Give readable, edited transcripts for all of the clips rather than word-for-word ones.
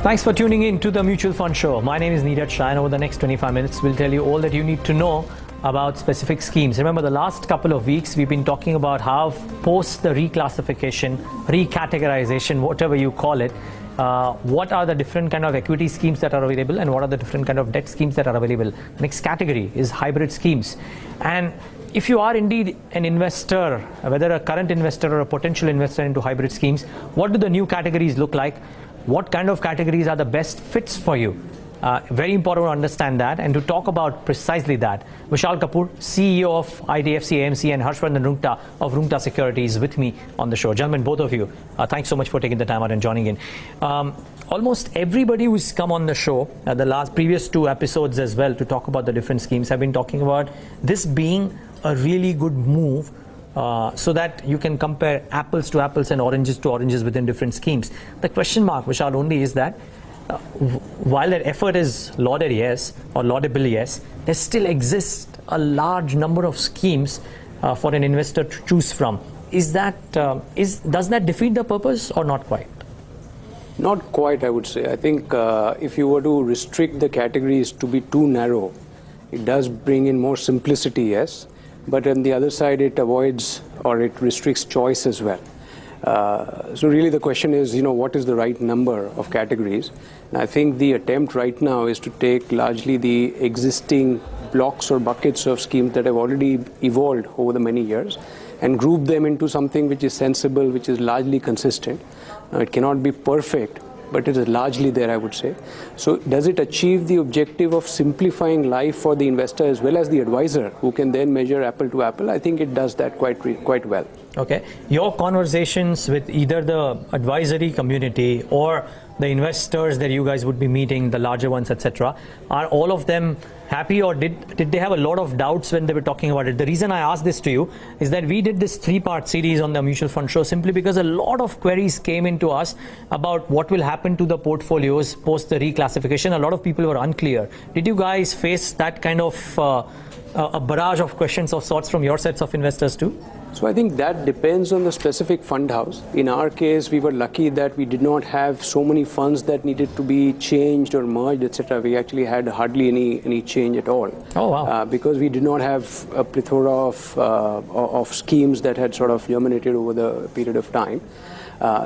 Thanks for tuning in to the Mutual Fund Show. My name is Neeraj Shah, and over the next 25 minutes, we'll tell you all that you need to know about specific schemes. Remember, the last couple of weeks, we've been talking about how post the reclassification, recategorization, whatever you call it, what are the different kind of equity schemes that are available and what are the different kind of debt schemes that are available. The next category is hybrid schemes. And if you are indeed an investor, whether a current investor or a potential investor into hybrid schemes, what do the new categories look like? What kind of categories are the best fits for you? Very important to understand that, and to talk about precisely that, Vishal Kapoor, CEO of IDFC AMC, and Harshvardhan Roongta of Roongta Securities with me on the show. Gentlemen, both of you, thanks so much for taking the time out and joining in. Almost everybody who's come on the show, the previous two episodes as well, to talk about the different schemes, have been talking about this being a really good move, so that you can compare apples to apples and oranges to oranges within different schemes. The question mark, Vishal, only is that while that effort is lauded, yes, or laudable, yes, there still exists a large number of schemes for an investor to choose from. Does that defeat the purpose or not quite? Not quite, I would say. I think if you were to restrict the categories to be too narrow, it does bring in more simplicity, yes. But on the other side, it avoids or it restricts choice as well. So really the question is, what is the right number of categories? And I think the attempt right now is to take largely the existing blocks or buckets of schemes that have already evolved over the many years and group them into something which is sensible, which is largely consistent. It cannot be perfect, but it is largely there, I would say. So does it achieve the objective of simplifying life for the investor as well as the advisor, who can then measure apple to apple? I think it does that quite well. Okay. Your conversations with either the advisory community or the investors that you guys would be meeting, the larger ones, etc., are all of them happy, or did they have a lot of doubts when they were talking about it? The reason I asked this to you is that we did this 3-part series on the Mutual Fund Show simply because a lot of queries came into us about what will happen to the portfolios post the reclassification. A lot of people were unclear. Did you guys face that kind of a barrage of questions of sorts from your sets of investors too? So I think that depends on the specific fund house. In our case, we were lucky that we did not have so many funds that needed to be changed or merged, etc. We actually had hardly any change at all. Oh, wow. Because we did not have a plethora of schemes that had sort of germinated over the period of time.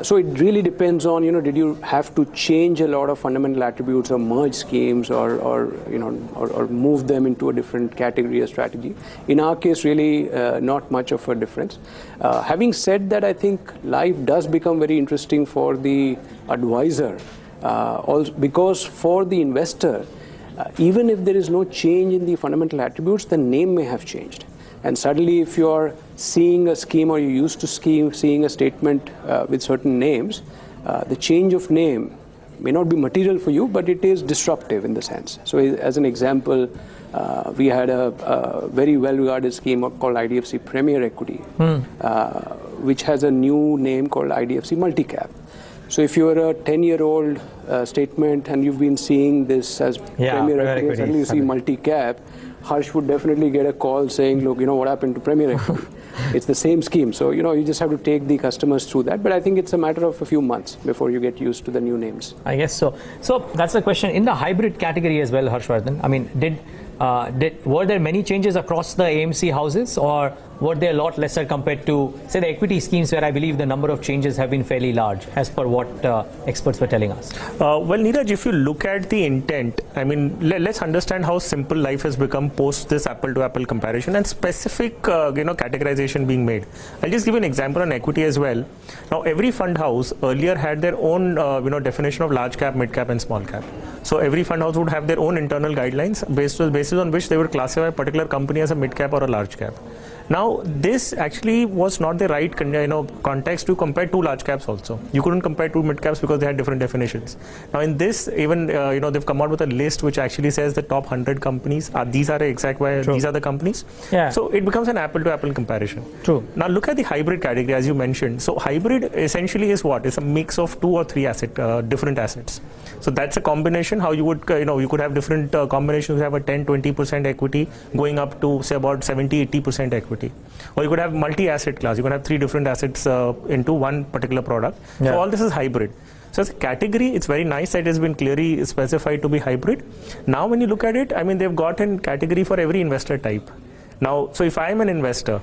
So it really depends on, did you have to change a lot of fundamental attributes or merge schemes or move them into a different category or strategy? In our case, really not much of a difference. Having said that, I think life does become very interesting for the advisor, also because for the investor, even if there is no change in the fundamental attributes, the name may have changed. And suddenly, if you are seeing a scheme or you used to seeing a statement with certain names, the change of name may not be material for you, but it is disruptive in the sense. So as an example, we had a very well-regarded scheme called IDFC Premier Equity, which has a new name called IDFC Multicap. So if you are a 10-year-old statement and you've been seeing this as Premier Equity, suddenly you see Multicap, Harsh would definitely get a call saying, look, what happened to Premier Equity? It's the same scheme. So, you just have to take the customers through that. But I think it's a matter of a few months before you get used to the new names. I guess so. So that's the question. In the hybrid category as well, Harshvardhan, I mean, were there many changes across the AMC houses, or were they a lot lesser compared to, say, the equity schemes, where I believe the number of changes have been fairly large, as per what experts were telling us? Well, Neeraj, if you look at the intent, I mean, let's understand how simple life has become post this apple-to-apple comparison and specific, categorization being made. I'll just give you an example on equity as well. Now, every fund house earlier had their own, definition of large cap, mid cap, and small cap. So every fund house would have their own internal guidelines basis on which they would classify a particular company as a mid cap or a large cap. Now, this actually was not the right context to compare two large caps also. You couldn't compare two mid caps because they had different definitions. Now, in this, even they've come out with a list which actually says the top 100 companies these are these are the companies. Yeah. So it becomes an apple-to-apple comparison. True. Now, look at the hybrid category, as you mentioned. So hybrid essentially is what? It's a mix of 2 or 3 different assets. So that's a combination. How you would you could have different combinations. You have a 10-20% equity going up to say about 70-80% equity, or you could have multi-asset class. You can have 3 different assets into one particular product. Yeah. So all this is hybrid. So as a category, it's very nice that it has been clearly specified to be hybrid. Now when you look at it, I mean, they've got a category for every investor type. Now, so if I'm an investor,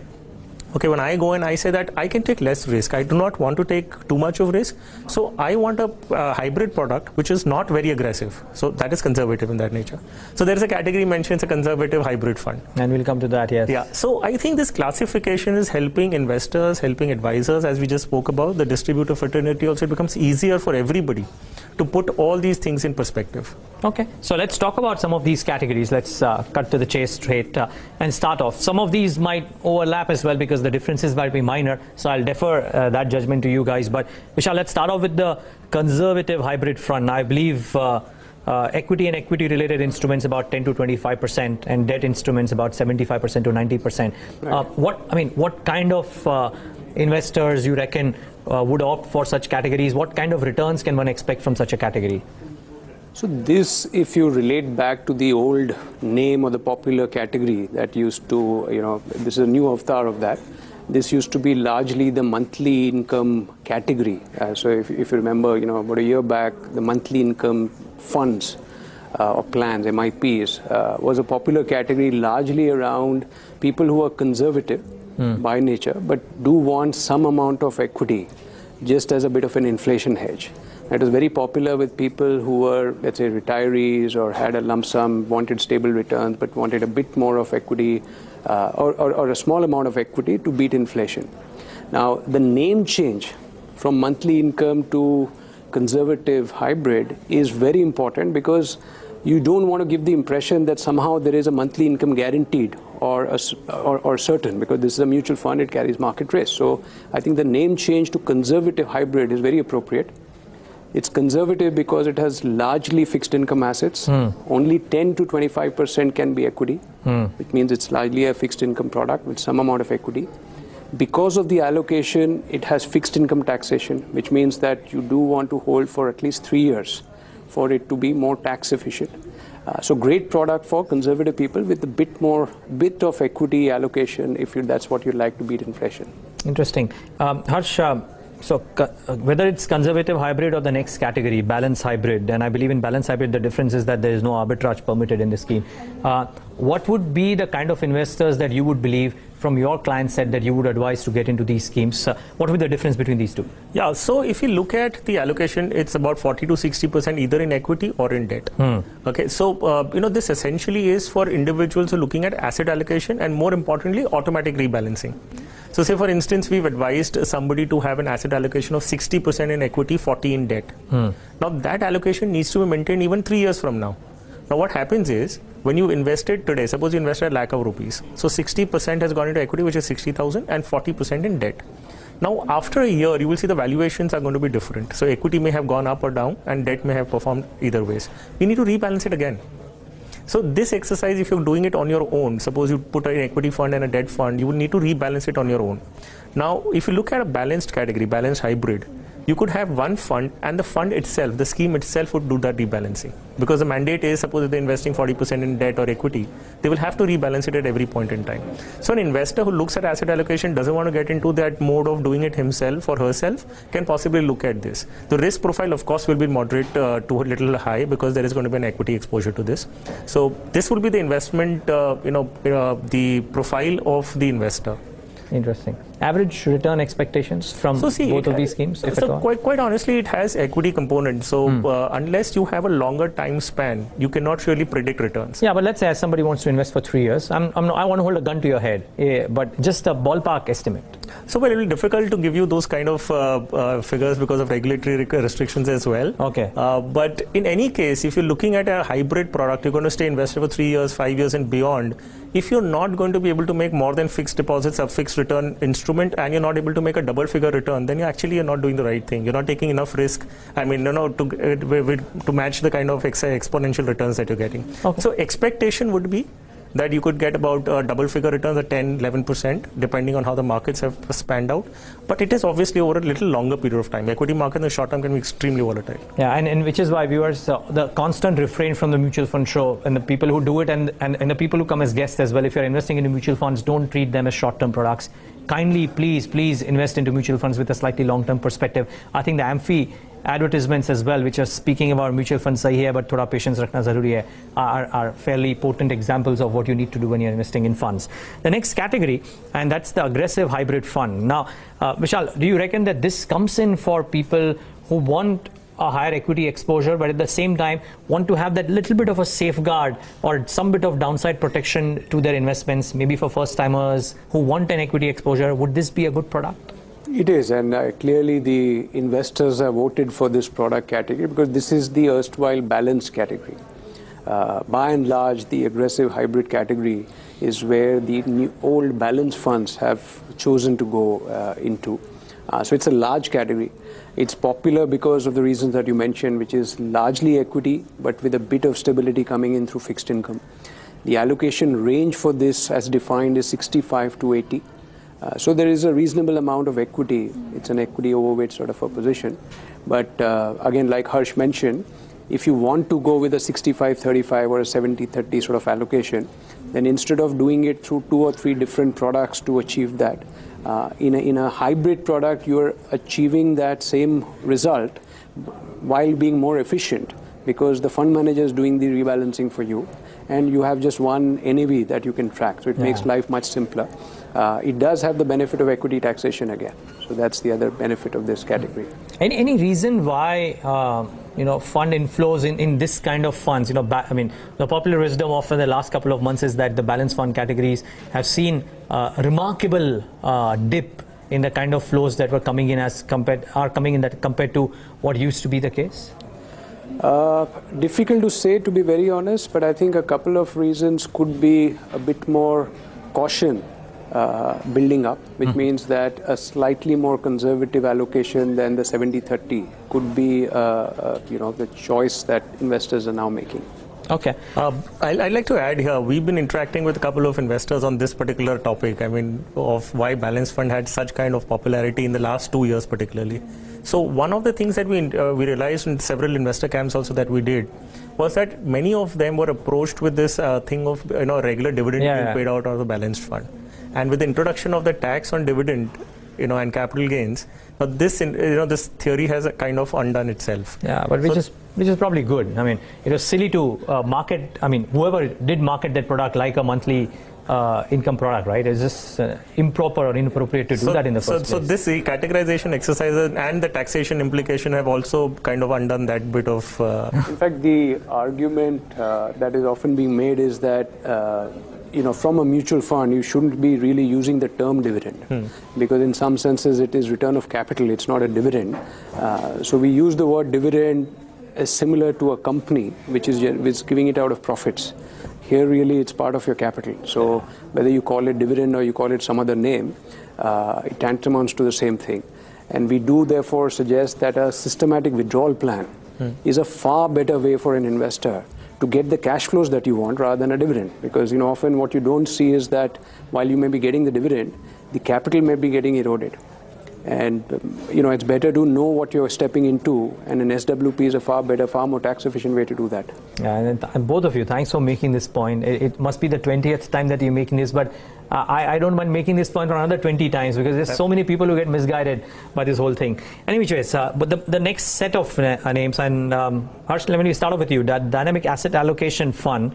okay, when I go and I say that I can take less risk, I do not want to take too much of risk, so I want a hybrid product which is not very aggressive. So that is conservative in that nature. So there is a category mentions a conservative hybrid fund. And we'll come to that, yes. Yeah, so I think this classification is helping investors, helping advisors, as we just spoke about, the distributor fraternity also. It becomes easier for everybody to put all these things in perspective. Okay, so let's talk about some of these categories. Let's cut to the chase straight and start off. Some of these might overlap as well because the differences might be minor, so I'll defer that judgment to you guys. But Vishal, let's start off with the conservative hybrid fund. I believe equity and equity related instruments about 10 to 25% and debt instruments about 75% to 90%. Right. What kind of investors you reckon would opt for such categories? What kind of returns can one expect from such a category? So this, if you relate back to the old name or the popular category that used to, this is a new avatar of that. This used to be largely the monthly income category. So if you remember, about a year back, the monthly income funds or plans, MIPs, was a popular category largely around people who are conservative by nature, but do want some amount of equity just as a bit of an inflation hedge. It was very popular with people who were, let's say, retirees or had a lump sum, wanted stable returns, but wanted a bit more of equity or a small amount of equity to beat inflation. Now, the name change from monthly income to conservative hybrid is very important because you don't want to give the impression that somehow there is a monthly income guaranteed or certain, because this is a mutual fund, it carries market risk. So I think the name change to conservative hybrid is very appropriate. It's conservative because it has largely fixed income assets. Only 10 to 25% can be equity, which means it's largely a fixed income product with some amount of equity. Because of the allocation, it has fixed income taxation, which means that you do want to hold for at least 3 years for it to be more tax efficient. So great product for conservative people with a bit of equity allocation if that's what you'd like to beat inflation. Interesting. Harsh, so whether it's conservative hybrid or the next category, balance hybrid, and I believe in balance hybrid, the difference is that there is no arbitrage permitted in the scheme. What would be the kind of investors that you would believe from your client set that you would advise to get into these schemes? What would be the difference between these two? Yeah, so if you look at the allocation, it's about 40 to 60% either in equity or in debt. Okay, so this essentially is for individuals who are looking at asset allocation and more importantly, automatic rebalancing. So say for instance, we've advised somebody to have an asset allocation of 60% in equity, 40 in debt. Now that allocation needs to be maintained even 3 years from now. Now what happens is, when you invested today, suppose you invested lakh of rupees. So 60% has gone into equity, which is 60,000, and 40% in debt. Now after a year, you will see the valuations are going to be different. So equity may have gone up or down and debt may have performed either ways. We need to rebalance it again. So this exercise, if you're doing it on your own, suppose you put an equity fund and a debt fund, you will need to rebalance it on your own. Now, if you look at a balanced category, balanced hybrid, you could have one fund and the fund itself, the scheme itself would do that rebalancing. Because the mandate is, suppose they're investing 40% in debt or equity, they will have to rebalance it at every point in time. So an investor who looks at asset allocation, doesn't want to get into that mode of doing it himself or herself, can possibly look at this. The risk profile, of course, will be moderate to a little high because there is going to be an equity exposure to this. So this will be the investment, the profile of the investor. Interesting. Average return expectations from both of these schemes? Quite honestly, it has equity component. So unless you have a longer time span, you cannot really predict returns. Yeah, but let's say somebody wants to invest for 3 years. I want to hold a gun to your head, but just a ballpark estimate. So it will be difficult to give you those kind of figures because of regulatory restrictions as well. Okay. But in any case, if you're looking at a hybrid product, you're going to stay invested for 3 years, 5 years and beyond. If you're not going to be able to make more than fixed deposits, a fixed return instrument, and you're not able to make a double figure return, then you're not doing the right thing. You're not taking enough risk, to match the kind of exponential returns that you're getting. Okay. So expectation would be that you could get about double figure returns at 10-11% depending on how the markets have spanned out. But it is obviously over a little longer period of time. Equity market in the short term can be extremely volatile. Yeah, and which is why viewers, the constant refrain from the mutual fund show, and the people who do it and the people who come as guests as well, if you're investing into mutual funds, don't treat them as short-term products. Kindly, please invest into mutual funds with a slightly long-term perspective. I think the AMFI advertisements as well, which are speaking about mutual funds sahi hai, but thoda patience rakhna zaruri hai, are fairly potent examples of what you need to do when you're investing in funds. The next category, and that's the aggressive hybrid fund. Now, Vishal, do you reckon that this comes in for people who want a higher equity exposure, but at the same time want to have that little bit of a safeguard or some bit of downside protection to their investments, maybe for first timers who want an equity exposure? Would this be a good product? It is, and clearly the investors have voted for this product category because this is the erstwhile balanced category. By and large, the aggressive hybrid category is where the old balanced funds have chosen to go into. So it's a large category. It's popular because of the reasons that you mentioned, which is largely equity, but with a bit of stability coming in through fixed income. The allocation range for this, as defined, is 65 to 80. So there is a reasonable amount of equity. It's an equity overweight sort of a position. But again, like Harsh mentioned, if you want to go with a 65-35 or a 70-30 sort of allocation, then instead of doing it through 2 or 3 different products to achieve that, in a hybrid product, you're achieving that same result while being more efficient because the fund manager is doing the rebalancing for you and you have just one NAV that you can track. So it makes life much simpler. It does have the benefit of equity taxation again. So that's the other benefit of this category. Any reason why fund inflows in this kind of funds? The popular wisdom of the last couple of months is that the balanced fund categories have seen a remarkable dip in the kind of flows that were coming in compared to what used to be the case. Difficult to say, to be very honest, but I think a couple of reasons could be a bit more caution building up, which means that a slightly more conservative allocation than the 70-30 could be the choice that investors are now making. Okay. I'd like to add here, we've been interacting with a couple of investors on this particular topic, of why balanced fund had such kind of popularity in the last 2 years particularly. So one of the things that we realized in several investor camps also that we did was that many of them were approached with this thing of regular dividend being paid out of the balanced fund. And with the introduction of the tax on dividend, and capital gains, but this theory has kind of undone itself. Yeah, but which is probably good. It was silly to market. Whoever did market that product like a monthly income product, right? It's just improper or inappropriate to do that in the first place. So this categorization exercises and the taxation implication have also kind of undone that bit of. In fact, the argument that is often being made is that. From a mutual fund, you shouldn't be really using the term dividend because in some senses it is return of capital, it's not a dividend. So we use the word dividend as similar to a company which is giving it out of profits. Here really it's part of your capital. So whether you call it dividend or you call it some other name, it tantamounts to the same thing. And we do therefore suggest that a systematic withdrawal plan is a far better way for an investor to get the cash flows that you want rather than a dividend. Because often what you don't see is that while you may be getting the dividend, the capital may be getting eroded. And it's better to know what you're stepping into, and an SWP is a far better, far more tax efficient way to do that. Yeah, and both of you, thanks for making this point. It must be the 20th time that you're making this, but I don't mind making this point another 20 times because there's so many people who get misguided by this whole thing. Anyway, but the next set of names, and Harsh, let me start off with you. That dynamic asset allocation fund.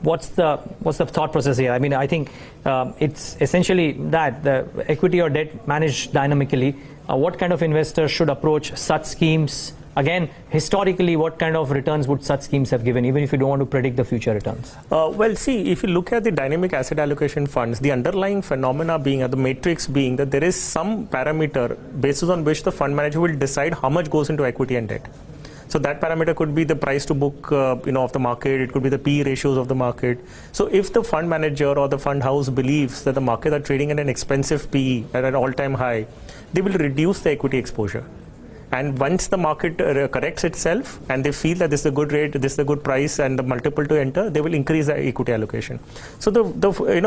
What's the thought process here? I think it's essentially that the equity or debt managed dynamically. What kind of investor should approach such schemes? Again, historically, what kind of returns would such schemes have given, even if you don't want to predict the future returns? Well, see, if you look at the dynamic asset allocation funds, the underlying phenomena being, the matrix being that there is some parameter basis on which the fund manager will decide how much goes into equity and debt. So that parameter could be the price to book, of the market. It could be the P ratios of the market. So if the fund manager or the fund house believes that the market are trading at an expensive PE at an all-time high, they will reduce the equity exposure. And once the market corrects itself and they feel that this is a good rate, this is a good price and the multiple to enter, they will increase the equity allocation. So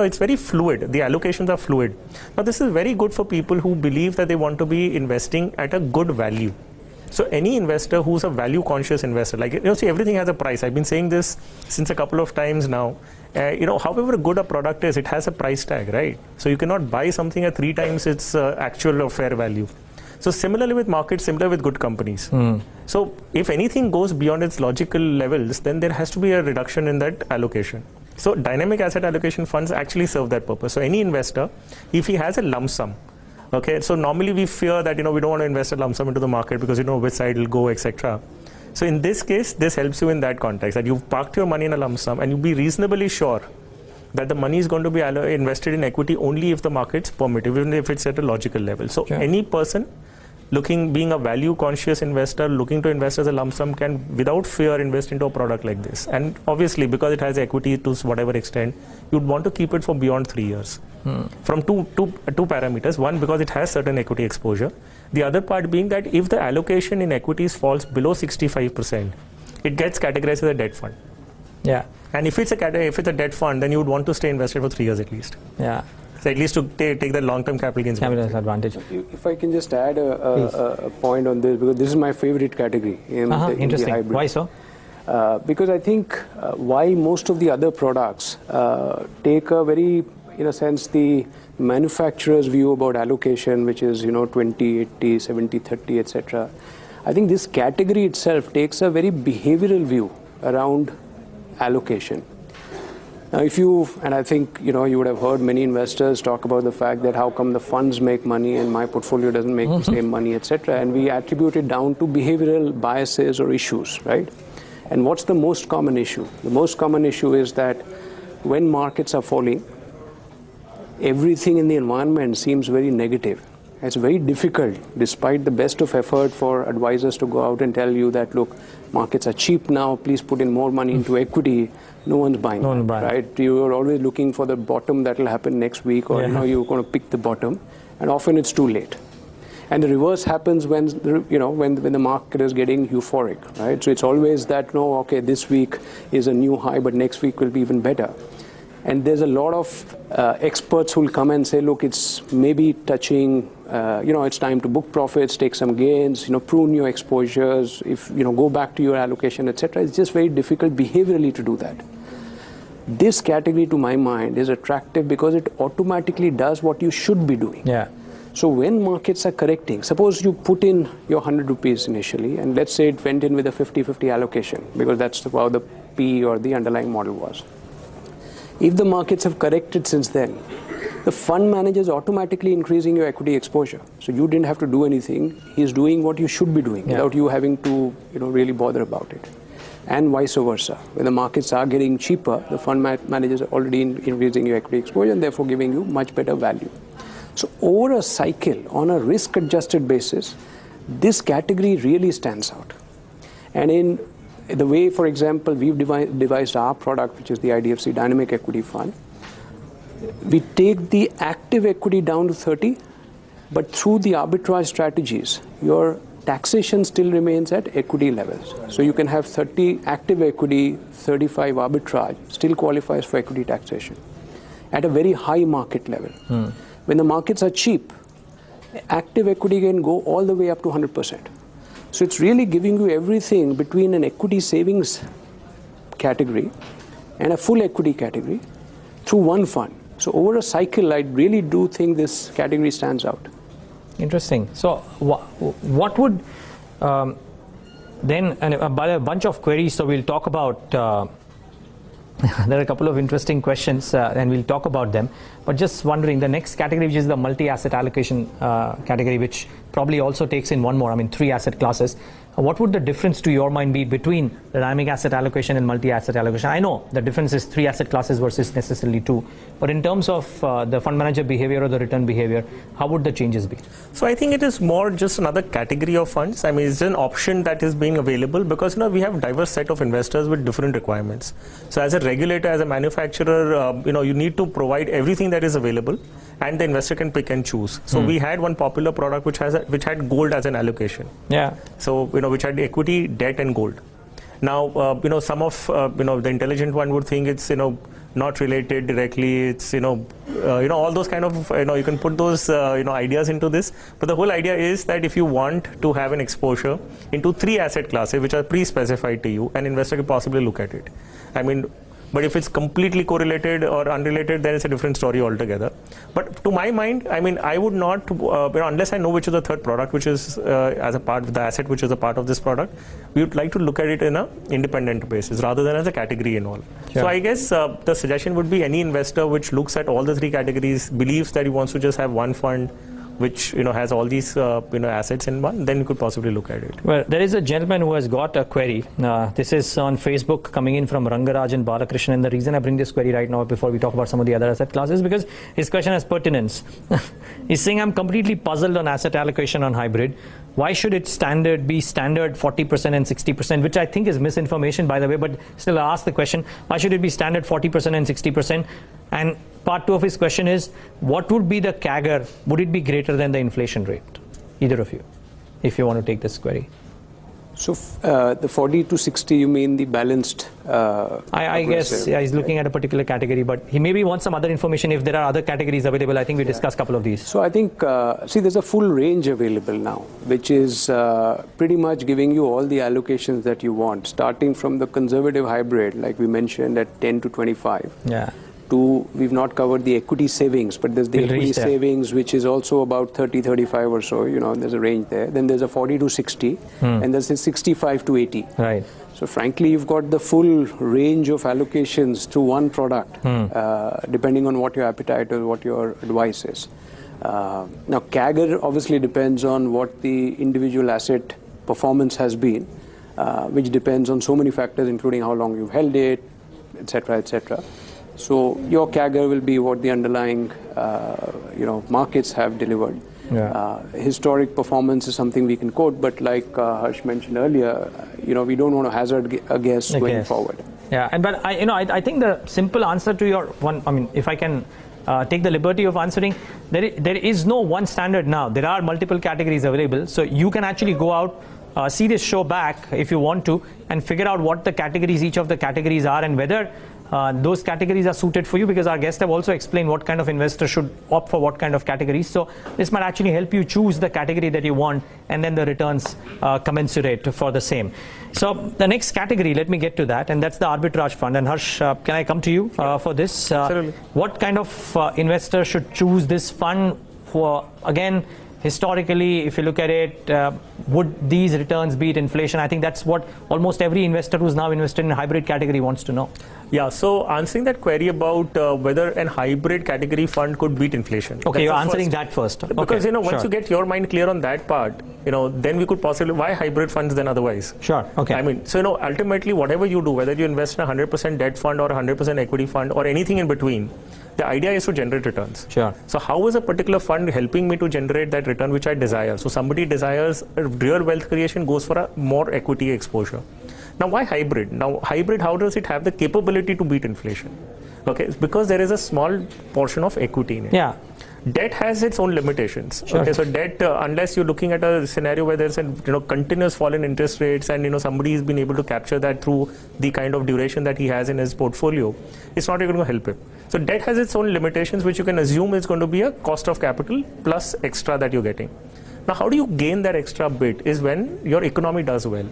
it's very fluid. The allocations are fluid. Now this is very good for people who believe that they want to be investing at a good value. So any investor who's a value conscious investor, see, everything has a price. I've been saying this since a couple of times now. However good a product is, it has a price tag, right? So you cannot buy something at 3 times its actual or fair value. So similarly with markets, similar with good companies. So if anything goes beyond its logical levels, then there has to be a reduction in that allocation. So dynamic asset allocation funds actually serve that purpose. So any investor, if he has a lump sum, okay, so normally we fear that, we don't want to invest a lump sum into the market because which side will go, etc. So in this case, this helps you in that context, that you've parked your money in a lump sum and you'll be reasonably sure that the money is going to be invested in equity only if the markets permit, even if it's at a logical level. So any person being a value conscious investor, looking to invest as a lump sum can without fear invest into a product like this. And obviously because it has equity to whatever extent, you'd want to keep it for beyond 3 years. From two parameters. One, because it has certain equity exposure. The other part being that if the allocation in equities falls below 65%, it gets categorized as a debt fund. Yeah. And if it's a debt fund, then you would want to stay invested for 3 years at least. Yeah. So at least to take the long-term capital gains advantage. If I can just add a point on this, because this is my favorite category in the hybrid. Why so? Because I think why most of the other products take a very, in a sense, the manufacturer's view about allocation, which is 20, 80, 70, 30, etc. I think this category itself takes a very behavioral view around allocation. Now, and I think you would have heard many investors talk about the fact that how come the funds make money and my portfolio doesn't make the same money, etc. And we attribute it down to behavioral biases or issues, right? And what's the most common issue? The most common issue is that when markets are falling, everything in the environment seems very negative. It's very difficult, despite the best of effort for advisors to go out and tell you that, look, markets are cheap now, please put in more money into equity. No one's buying, right? You're always looking for the bottom that will happen next week, or you're going to pick the bottom, and often it's too late. And the reverse happens when the market is getting euphoric, right? So it's always that, okay, this week is a new high, but next week will be even better. And there's a lot of experts who will come and say, look, it's maybe touching, it's time to book profits, take some gains, prune your exposures, go back to your allocation, etc. It's just very difficult behaviorally to do that. This category, to my mind, is attractive because it automatically does what you should be doing. Yeah. So when markets are correcting, suppose you put in your 100 rupees initially, and let's say it went in with a 50-50 allocation, because that's how the P or the underlying model was. If the markets have corrected since then, the fund manager is automatically increasing your equity exposure. So you didn't have to do anything. He's doing what you should be doing without you having to really bother about it. And vice versa. When the markets are getting cheaper, the fund managers are already increasing your equity exposure and therefore giving you much better value. So over a cycle, on a risk-adjusted basis, this category really stands out. And in the way, for example, we've devised our product, which is the IDFC Dynamic Equity Fund, we take the active equity down to 30, but through the arbitrage strategies, your taxation still remains at equity levels. So you can have 30 active equity, 35 arbitrage, still qualifies for equity taxation at a very high market level. When the markets are cheap, active equity can go all the way up to 100%. So it's really giving you everything between an equity savings category and a full equity category through one fund. So over a cycle, I really do think this category stands out. Interesting. So what would then, and a bunch of queries, so we'll talk about, there are a couple of interesting questions and we'll talk about them. But just wondering, the next category, which is the multi-asset allocation category, which probably also takes in one more, 3 asset classes. What would the difference to your mind be between dynamic asset allocation and multi-asset allocation? I know the difference is 3 asset classes versus necessarily 2. But in terms of the fund manager behavior or the return behavior, how would the changes be? So I think it is more just another category of funds. It's an option that is being available because we have diverse set of investors with different requirements. So as a regulator, as a manufacturer, you need to provide everything that is available, and the investor can pick and choose. So we had one popular product which had gold as an allocation. Yeah. So which had equity, debt, and gold. Now some of the intelligent one would think it's not related directly. It's all those kind of you can put those ideas into this. But the whole idea is that if you want to have an exposure into 3 asset classes which are pre-specified to you, an investor can possibly look at it. But if it's completely correlated or unrelated, then it's a different story altogether. But to my mind, I mean, I would not, unless I know which is the third product, which is as a part of the asset, which is a part of this product, we would like to look at it in an independent basis rather than as a category and all. Sure. So I guess the suggestion would be any investor which looks at all the three categories, believes that he wants to just have one fund which has all these assets in one, then you could possibly look at it. Well, there is a gentleman who has got a query. This is on Facebook coming in from Rangarajan Balakrishnan, and the reason I bring this query right now before we talk about some of the other asset classes is because his question has pertinence. He's saying, I'm completely puzzled on asset allocation on hybrid. Why should it be standard 40% and 60%, which I think is misinformation, by the way, but still I ask the question, why should it be standard 40% and 60%? And part two of his question is, what would be the CAGR? Would it be greater than the inflation rate? Either of you, if you want to take this query. So the 40 to 60, you mean the balanced? I guess he's looking at a particular category, but he maybe wants some other information if there are other categories available. I think we discussed a couple of these. So I think, there's a full range available now, which is pretty much giving you all the allocations that you want, starting from the conservative hybrid, like we mentioned, at 10 to 25. Yeah. To, we've not covered the equity savings, but there's the equity savings, which is also about 30, 35 or so, there's a range there. Then there's a 40 to 60, and there's a 65 to 80. Right. So frankly, you've got the full range of allocations through one product, depending on what your appetite or what your advice is. Now, CAGR obviously depends on what the individual asset performance has been, which depends on so many factors, including how long you've held it, etc., etc. So your CAGR will be what the underlying, markets have delivered. Yeah. Historic performance is something we can quote, but like Harsh mentioned earlier, we don't want to hazard a guess going forward. Yeah, but I think the simple answer to your one, if I can take the liberty of answering, there is no one standard now. There are multiple categories available, so you can actually go out, see this show back if you want to, and figure out what the categories, each of the categories are, and whether those categories are suited for you, because our guests have also explained what kind of investor should opt for what kind of categories. So this might actually help you choose the category that you want, and then the returns commensurate for the same. So the next category, let me get to that, and that's the arbitrage fund. And Harsh, can I come to you for this? What kind of investor should choose this fund for, again, historically, if you look at it, would these returns beat inflation? I think that's what almost every investor who's now invested in a hybrid category wants to know. Yeah, so answering that query about whether an hybrid category fund could beat inflation. Okay, you're answering that first. Because, once you get your mind clear on that part, then we could possibly, why hybrid funds than otherwise? Sure, okay. So, ultimately, whatever you do, whether you invest in a 100% debt fund or a 100% equity fund or anything in between, the idea is to generate returns. Sure. So how is a particular fund helping me to generate that return which I desire? So somebody desires real wealth creation, goes for a more equity exposure. Now why hybrid? Now hybrid, how does it have the capability to beat inflation? Okay, because there is a small portion of equity in it. Yeah. Debt has its own limitations. Sure. Okay, so debt, unless you're looking at a scenario where there's a continuous fall in interest rates, and somebody has been able to capture that through the kind of duration that he has in his portfolio, it's not even going to help him. So debt has its own limitations, which you can assume is going to be a cost of capital plus extra that you're getting. Now, how do you gain that extra bit is when your economy does well.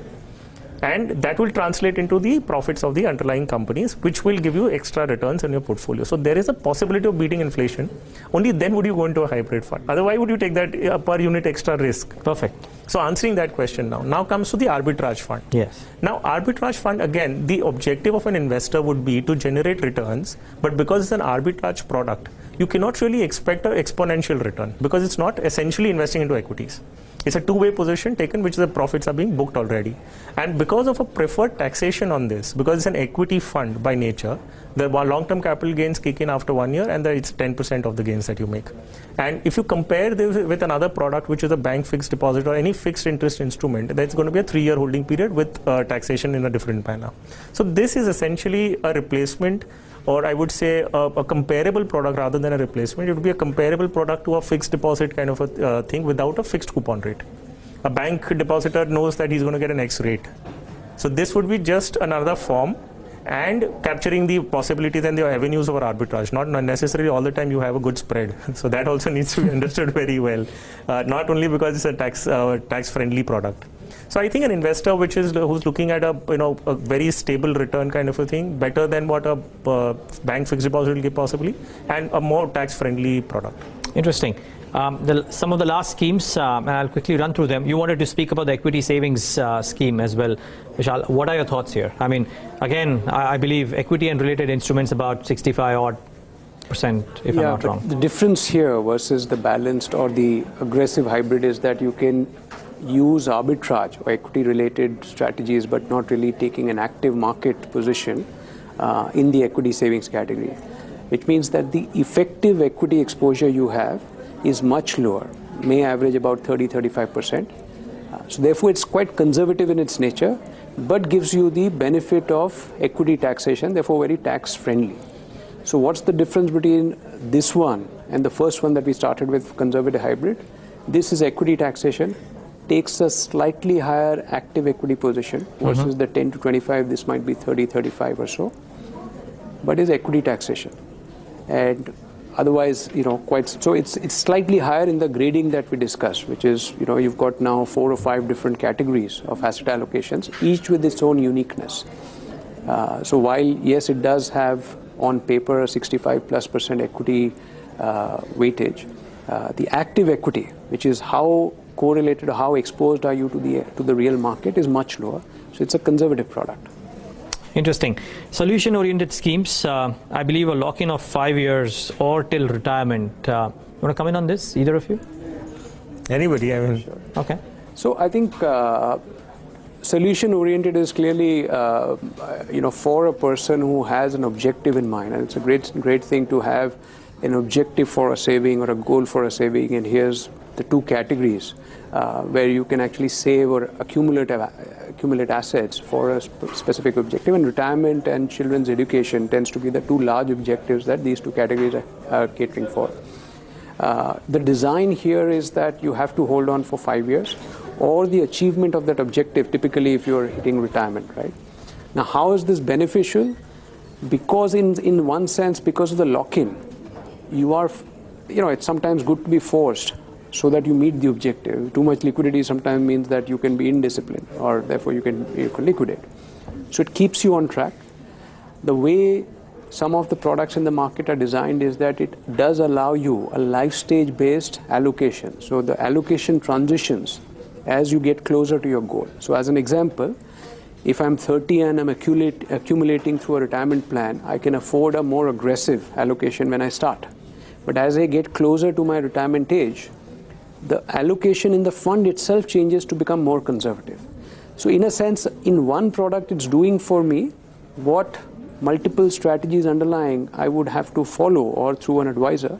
And that will translate into the profits of the underlying companies, which will give you extra returns in your portfolio. So there is a possibility of beating inflation. Only then would you go into a hybrid fund. Otherwise, would you take that per unit extra risk? Perfect. So answering that question now comes to the arbitrage fund. Yes. Now, arbitrage fund, again, the objective of an investor would be to generate returns, but because it's an arbitrage product, you cannot really expect an exponential return because it's not essentially investing into equities. It's a two-way position taken, which the profits are being booked already. And because of a preferred taxation on this, because it's an equity fund by nature, the long-term capital gains kick in after 1 year, and it's 10% of the gains that you make. And if you compare this with another product, which is a bank fixed deposit or any fixed interest instrument, that's going to be a 3-year holding period with taxation in a different manner. So this is essentially a replacement, or I would say a comparable product rather than a replacement. It would be a comparable product to a fixed deposit kind of a thing without a fixed coupon rate. A bank depositor knows that he's going to get an X rate. So this would be just another form and capturing the possibilities and the avenues of arbitrage. Not necessarily all the time you have a good spread. So that also needs to be understood very well. Not only because it's a tax-friendly product. So I think an investor who's looking at a very stable return kind of a thing, better than what a bank fixed deposit will give possibly, and a more tax-friendly product. Interesting. Some of the last schemes, and I'll quickly run through them. You wanted to speak about the equity savings scheme as well. Vishal, what are your thoughts here? I mean, again, I believe equity and related instruments about 65% if I'm not wrong. The difference here versus the balanced or the aggressive hybrid is that you can use arbitrage or equity related strategies but not really taking an active market position in the equity savings category, which means that the effective equity exposure you have is much lower, may average about 30-35%. So therefore it's quite conservative in its nature, but gives you the benefit of equity taxation, therefore very tax friendly. So what's the difference between this one and the first one that we started with, conservative hybrid? This is equity taxation, takes a slightly higher active equity position versus the 10 to 25, this might be 30-35 or so, but is equity taxation. And otherwise, so it's slightly higher in the grading that we discussed, which is, you've got now 4 or 5 different categories of asset allocations, each with its own uniqueness. So while, yes, it does have on paper a 65+% equity weightage, the active equity, which is how correlated or how exposed are you to the real market, is much lower. So it's a conservative product. Interesting. Solution-oriented schemes, I believe a lock-in of 5 years or till retirement. You want to come in on this, either of you? Anybody, I mean. Sure. Okay. So I think solution-oriented is clearly, for a person who has an objective in mind, and it's a great thing to have an objective for a saving or a goal for a saving. And here's the 2 categories where you can actually save or accumulate assets for a specific objective, and retirement and children's education tends to be the 2 large objectives that these 2 categories are catering for. The design here is that you have to hold on for 5 years or the achievement of that objective, typically if you're hitting retirement, right? Now, how is this beneficial? Because in one sense, because of the lock-in, you are, it's sometimes good to be forced so that you meet the objective. Too much liquidity sometimes means that you can be indisciplined, or therefore you can liquidate. So it keeps you on track. The way some of the products in the market are designed is that it does allow you a life stage based allocation. So the allocation transitions as you get closer to your goal. So as an example, if I'm 30 and I'm accumulating through a retirement plan, I can afford a more aggressive allocation when I start. But as I get closer to my retirement age, the allocation in the fund itself changes to become more conservative. So in a sense, in one product, it's doing for me what multiple strategies underlying I would have to follow or through an advisor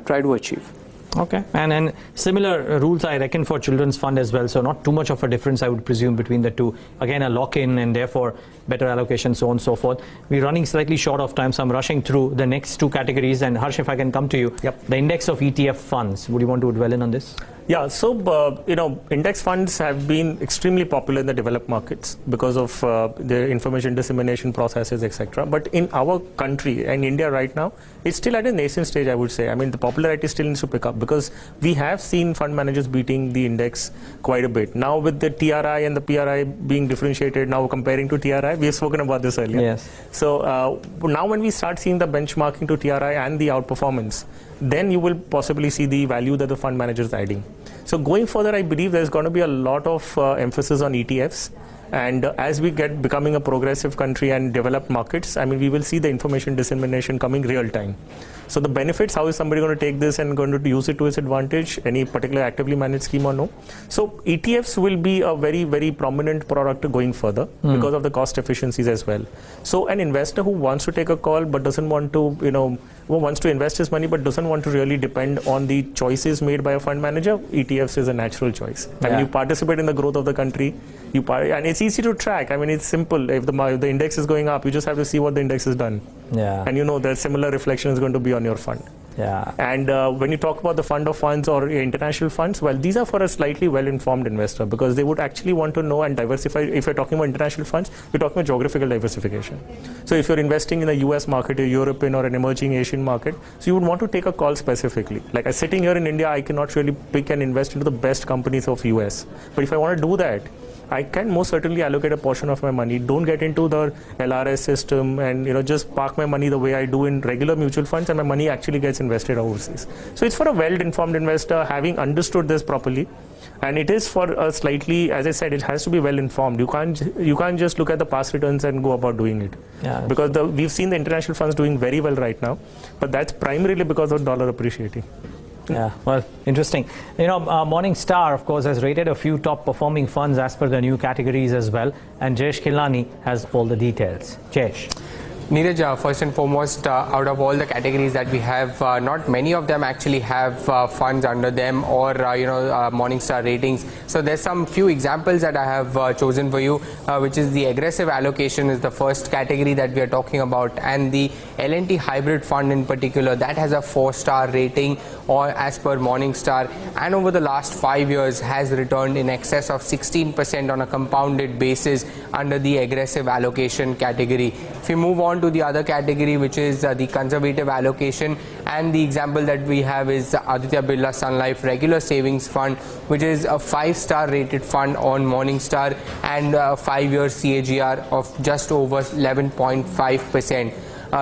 try to achieve. Okay, and similar rules I reckon for children's fund as well, so not too much of a difference I would presume between the two. Again, a lock-in and therefore better allocation, so on and so forth. We're running slightly short of time, so I'm rushing through the next 2 categories. And Harsh, if I can come to you. Yep. The index of ETF funds, would you want to dwell in on this? Yeah, so index funds have been extremely popular in the developed markets because of their information dissemination processes, etc. But in our country and India right now, it's still at a nascent stage, I would say. I mean, the popularity still needs to pick up because we have seen fund managers beating the index quite a bit. Now with the TRI and the PRI being differentiated, now comparing to TRI, we have spoken about this earlier. Yes. So now when we start seeing the benchmarking to TRI and the outperformance, then you will possibly see the value that the fund manager is adding. So going further, I believe there's going to be a lot of emphasis on ETFs. And as we get becoming a progressive country and developed markets, I mean, we will see the information dissemination coming real time. So the benefits, how is somebody going to take this and going to use it to its advantage, any particular actively managed scheme or no? So ETFs will be a very, very prominent product going further because of the cost efficiencies as well. So an investor who wants to take a call but doesn't want to, who wants to invest his money but doesn't want to really depend on the choices made by a fund manager, ETFs is a natural choice. I mean, you participate in the growth of the country, and it's easy to track. I mean, it's simple. If the index is going up, you just have to see what the index has done. Yeah. And that similar reflection is going to be on your fund. Yeah. And when you talk about the fund of funds or international funds, well, these are for a slightly well-informed investor, because they would actually want to know and diversify. If you're talking about international funds, you're talking about geographical diversification. So if you're investing in a US market, a European or an emerging Asian market, so you would want to take a call specifically. Like sitting here in India, I cannot really pick and invest into the best companies of US. But if I want to do that, I can most certainly allocate a portion of my money, don't get into the LRS system, and just park my money the way I do in regular mutual funds, and my money actually gets invested overseas. So it's for a well-informed investor, having understood this properly, and it is for a slightly, as I said, it has to be well-informed. You can't just look at the past returns and go about doing it. Yeah. Because we've seen the international funds doing very well right now, but that's primarily because of dollar appreciating. Yeah, well, interesting. Morningstar, of course, has rated a few top performing funds as per the new categories as well. And Jayesh Khilnani has all the details. Jayesh. Neeraj, first and foremost, out of all the categories that we have, not many of them actually have funds under them or Morningstar ratings. So there's some few examples that I have chosen for you, which is the aggressive allocation is the first category that we are talking about, and the L&T hybrid fund in particular, that has a 4-star rating or as per Morningstar, and over the last 5 years has returned in excess of 16% on a compounded basis under the aggressive allocation category. If we move on to the other category, which is the conservative allocation, and the example that we have is Aditya Birla Sun Life regular savings fund, which is a 5-star rated fund on Morningstar and a 5-year CAGR of just over 11.5%.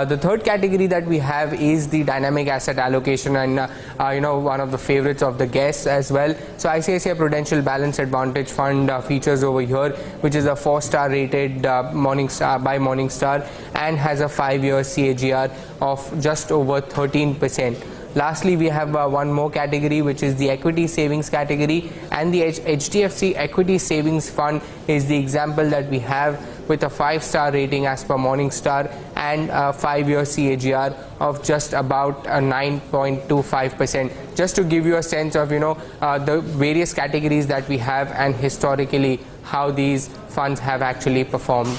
The third category that we have is the dynamic asset allocation, and one of the favorites of the guests as well. So ICICI Prudential Balanced Advantage Fund features over here, which is a 4-star rated by Morningstar and has a 5-year CAGR of just over 13%. Lastly, we have one more category, which is the equity savings category, and the HDFC Equity Savings Fund is the example that we have, with a 5-star rating as per Morningstar and a 5-year CAGR of just about 9.25%. Just to give you a sense of the various categories that we have and historically how these funds have actually performed.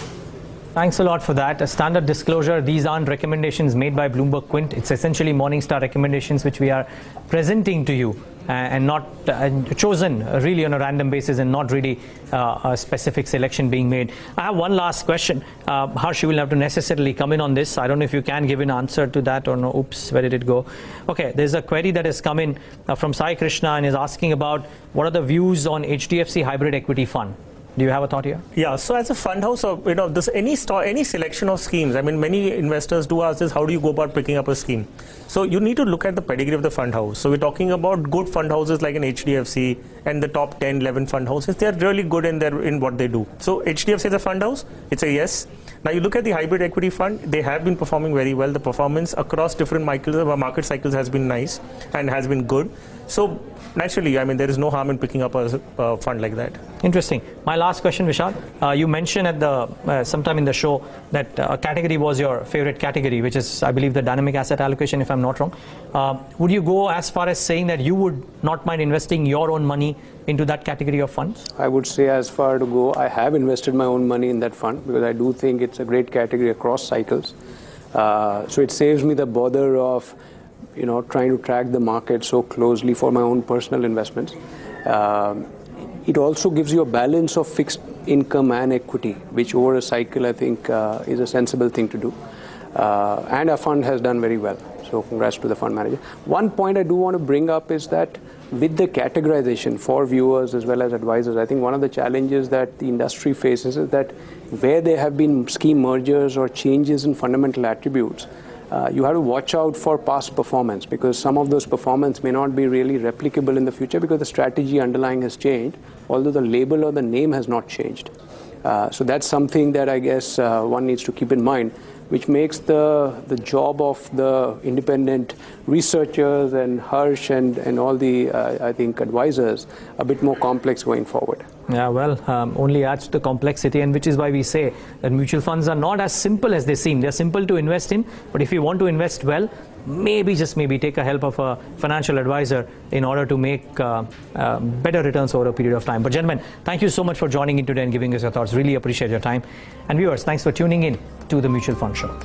Thanks a lot for that. A standard disclosure, these aren't recommendations made by Bloomberg Quint. It's essentially Morningstar recommendations which we are presenting to you and not chosen really on a random basis, and not really a specific selection being made. I have one last question. Harsh, you will have to necessarily come in on this. I don't know if you can give an answer to that or no. Oops, where did it go? Okay, there's a query that has come in from Sai Krishna and is asking about what are the views on HDFC Hybrid Equity Fund. Do you have a thought here? Yeah, so as a fund house, this any selection of schemes, I mean, many investors do ask this, how do you go about picking up a scheme? So you need to look at the pedigree of the fund house. So we're talking about good fund houses like an HDFC and the top 10, 11 fund houses. They're really good in what they do. So HDFC is a fund house, it's a yes. Now you look at the hybrid equity fund, they have been performing very well. The performance across different market cycles has been nice and has been good. So naturally, I mean, there is no harm in picking up a fund like that. Interesting. My last question, Vishal. You mentioned at the sometime in the show that a category was your favorite category, which is, I believe, the dynamic asset allocation, if I'm not wrong. Would you go as far as saying that you would not mind investing your own money into that category of funds? I would say as far to go, I have invested my own money in that fund because I do think it's a great category across cycles. So it saves me the bother of trying to track the market so closely for my own personal investments. It also gives you a balance of fixed income and equity, which over a cycle I think is a sensible thing to do. And our fund has done very well. So congrats to the fund manager. One point I do want to bring up is that with the categorization for viewers as well as advisors, I think one of the challenges that the industry faces is that where there have been scheme mergers or changes in fundamental attributes, you have to watch out for past performance, because some of those performance may not be really replicable in the future because the strategy underlying has changed, although the label or the name has not changed. So that's something that I guess one needs to keep in mind, which makes the job of the independent researchers and Harsh and all the, I think, advisors a bit more complex going forward. Yeah, well, only adds to the complexity, and which is why we say that mutual funds are not as simple as they seem. They're simple to invest in, but if you want to invest well, maybe, just maybe, take a help of a financial advisor in order to make better returns over a period of time. But gentlemen, thank you so much for joining in today and giving us your thoughts. Really appreciate your time. And viewers, thanks for tuning in to the Mutual Fund Show.